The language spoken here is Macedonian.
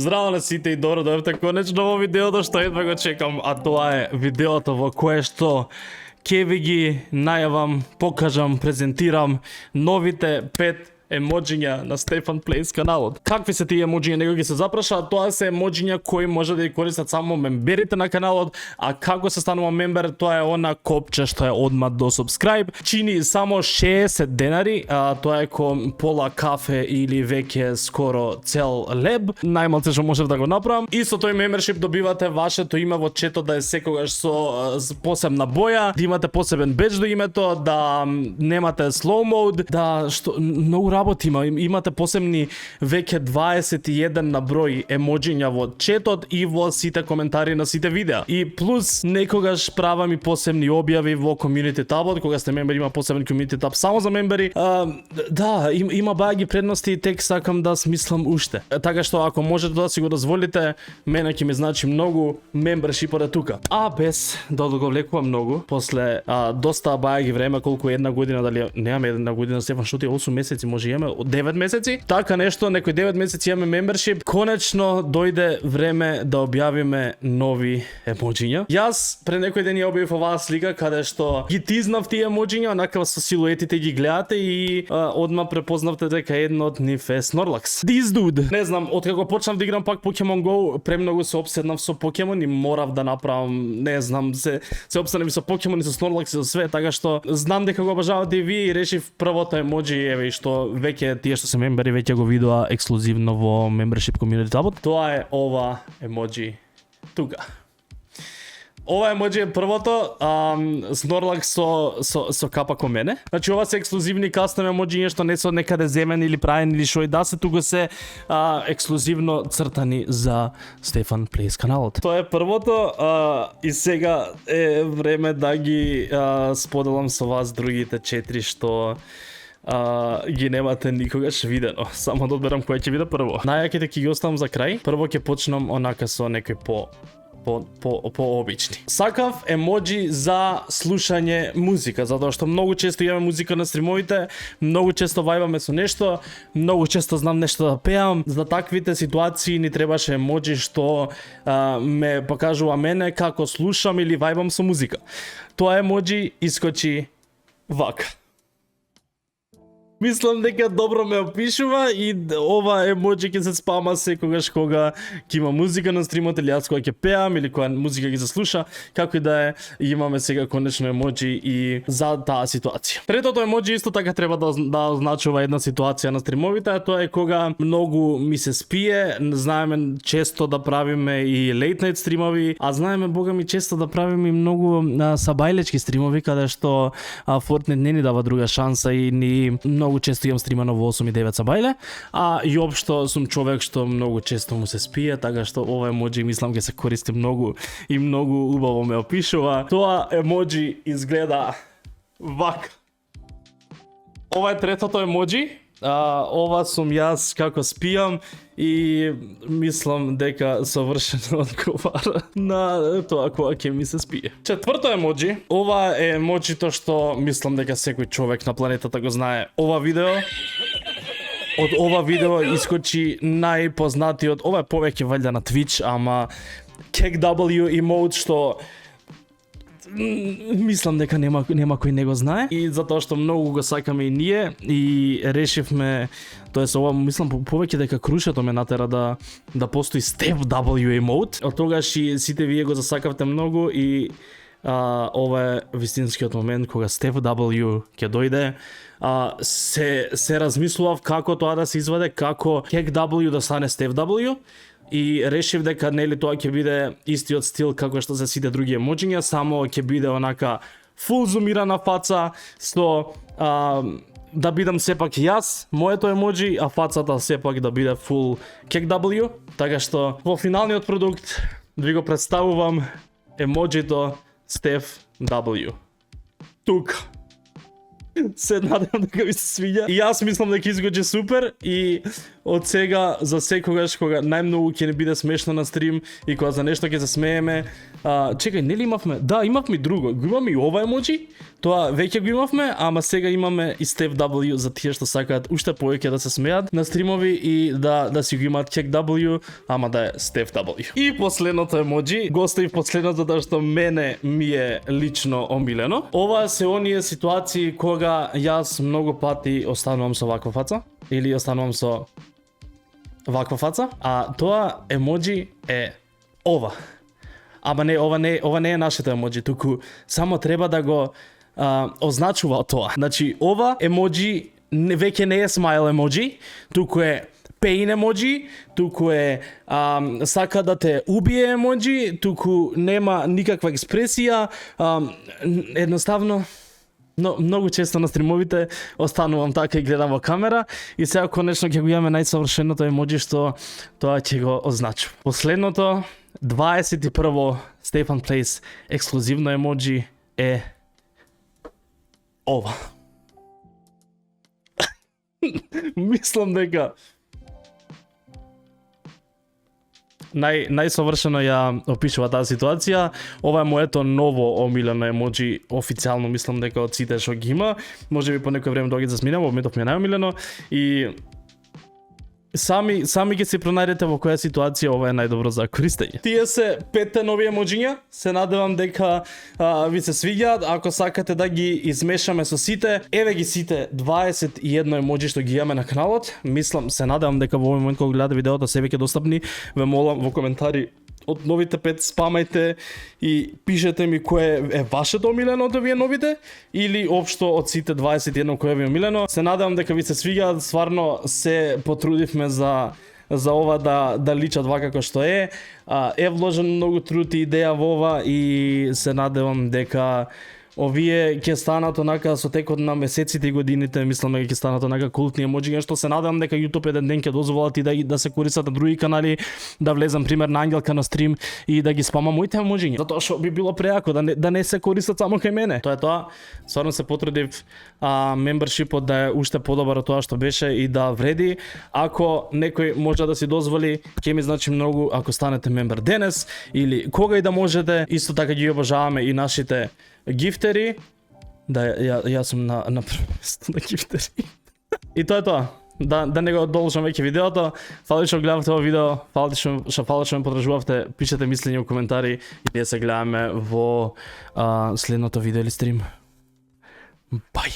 Здраво на сите и добро дојавте конечно во видеото што едва го чекам, а тоа е видеото во кое што ќе ви ги најавам, покажам, презентирам новите 5 емоджиња на Stefan Plays каналот. Какви се тие емоджиња, него ги се запраша, тоа се емоджиња кои може да ги користат само мемберите на каналот, а како се станува мембер, тоа е она копче што е одма до subscribe. Чини само 60 денари, тоа е ко пола кафе или веќе скоро цел леб. Најмалце што можев да го направам. И со тој мембершип добивате вашето име во чето да е секогаш со посебна боја, да имате посебен бедж до името, да немате slow mode, да што многу работи имате посебни веќе 21 на број емоджиња во четот и во сите коментари на сите видеа. И плюс некогаш правам и посебни објави во community табот, кога сте мембери има посебен community таб само за мембери. Да, има бајаги предности и тек сакам да смислам уште. Така што ако можете да си го дозволите, мене ќе ми значи многу мембершипот е тука. А без да го влекувам многу, после доста бајаги време, колку една година, дали немаме една година, Стефан, што ти 8 месеци, може имаме 9 месеци, така нешто, некој 9 месеци имаме мембершип. Конечно дојде време да објавиме нови емоджиња. Јас пред некој ден ја објавив оваа слика каде што ги тизнав тие емоджиња, онака со силуетите ги гледате и одма препознавте дека едно од нив е Snorlax. This dude. Не знам, откако почнав да играм пак Pokemon Go, премногу се опседнав со Pokemon и морав да направам, не знам, се опседнав со Pokemon и со Snorlax и со све, така што знам дека го обожавате и вие и решив првото емоджи, еве, што веќе тие што се мембери веќе го видоа ексклузивно во membership community табот. Тоа е ова емоджи тука. Ова емоджи е првото, Snorlax со капа ко мене. Значи ова се ексклузивни кастом емоджиња што не се од некаде земени или правени или шо и да се, туку се ексклузивно цртани за Stefan Plays каналот. Тоа е првото и сега е време да ги споделам со вас другите 4 што ги немате никогаш видено. Само да одберам кој ќе биде прво. Најаките ќе ги оставам за крај. Прво ќе почнам онака со некој по-обични. Сакав емоджи за слушање музика, затоа што многу често имаме музика на стримовите, многу често вајбаме со нешто, многу често знам нешто да пеам. За таквите ситуации ни требаше емоджи што ме покажува мене како слушам или вајбам со музика. Тоа емоджи искочи вака. Мислам дека добро ме опишува и ова емоджи ќе се спама секогаш кога ќе има музика на стримот или јас кога ќе пеам или кога музика ќе се слуша, како и да е, имаме сега конечно емоджи и за таа ситуација. Третото емоджи исто така треба да означува една ситуација на стримовите, а тоа е кога многу ми се спие, знаеме често да правиме и late night стримови, а знаеме бога ми често да правиме и многу сабајлечки стримови каде што Fortnite не ни дава друга шанса и ни многу често имам стримано во 8 и 9 сабајле, а и општо сум човек што многу често му се спие, така што ова емоджи мислам ќе се користи многу и многу убаво ме опишува. Тоа емоджи изгледа вака. Ова е третото емоджи. Ова сум јас како спијам и мислам дека совршено одговара на тоа кога ќе ми се спие. Четврто емоджи. Ова е емоджито што мислам дека секој човек на планетата го знае. Ова видео од ова видео искочи најпознатиот, ова е повеќе валјда на Twitch, ама KW emote што мислам дека нема кој не го знае и затоа што многу го сакаме и ние и решивме, тоа ова мислам повеќе дека крушето ме натера да постои Step W emote. Од тогаш и сите вие го засакавте многу и ова е вистинскиот момент кога Step W ќе дојде. Се размислував како тоа да се изваде, како Hack W да стане Step W. И решив дека нели тоа ќе биде истиот стил како што се сите други емоджиња, само ќе биде онака фул зумирана фаца со да бидам сепак јас, моето емоджи, а фацата сепак да биде фул KW. Така што во финалниот продукт ви го представувам емоджито Steph W. Тука. Се надевам дека ви се свиѓа. И јас мислам дека изгоди супер и од сега за секогаш кога најмногу ќе не биде смешно на стрим и кога за нешто ќе се смееме. Чекај, нели имавме? Да, имавме и друго. Го имаме и ова емоджи. Тоа веќе го имавме, ама сега имаме и Steph W за тие што сакаат уште повеќе да се смеат на стримови и да си го имаат Check W, ама да е Steph W. И последното емоджи, го оставив последното затоа што мене ми е лично омилено. Ова се оние ситуации кога јас многу пати останувам со ваква фаца или останувам со ваква фаца, а тоа емоджи е ова. Ама не, ова не е нашето емоджи, туку само треба да го означува тоа. Значи, ова емоджи веќе не е смайл емоджи, туку е pain емоджи, туку е сака да те убие емоджи, туку нема никаква експресија, едноставно. Но многу често на стримовите останувам така и гледам во камера и сега конечно ќе го имаме најсовршеното емоджи што тоа ќе го означува. Последното 21 Stefan Plays ексклузивно емоджи е ова. Мислам дека најсовршено ја опишува таа ситуација. Ова е моето ново омилено емоджи, официјално мислам дека од сите што ги има. Може би по некој време доаѓа да сминам, во моментов ми е најомилено и сами ќе се пронајдете во која ситуација ова е најдобро за користење. Тие се 5 нови емоджиња. Се надевам дека ви се свиѓаат. Ако сакате да ги измешаме со сите, еве ги сите 21 емоджи што ги имаме на каналот. Мислам, се надевам дека во овој момент кога гледате видеото се веќе достапни. Ве молам во коментари од новите 5 спамајте и пишете ми кое е вашето омилено од овие новите или општо од сите 21 кое ви е омилено. Се надевам дека ви се свиѓаат, стварно се потрудивме за ова да личат вака како што е. Е вложен многу труд и идеја во ова и се надевам дека овие ќе станат онака со текот на месеците и годините, мислам дека ќе станат онака култни емоджиња, што се надевам дека YouTube еден ден ќе дозволат и да се користат на други канали, да влезам пример на Ангелка на стрим и да ги спамам моите емоджиња. Затоа што би било преако да не се користат само кај мене. Тоа е тоа. Стварно се потрудив мембершипот да е уште подобар од тоа што беше и да вреди. Ако некој може да си дозволи, ќе ми значи многу ако станете мембер денес или кога и да можете. Исто така ги обожаваме и нашите гифтери. Да, јас сум на прво место на гифтери. И тоа е тоа. Да не го одолжам веќе видеото. Фали што гледавте ова видео, фали што ме подржувавте. Пишете мислења во коментари и ние се гледаме во следното видео или стрим. Бај!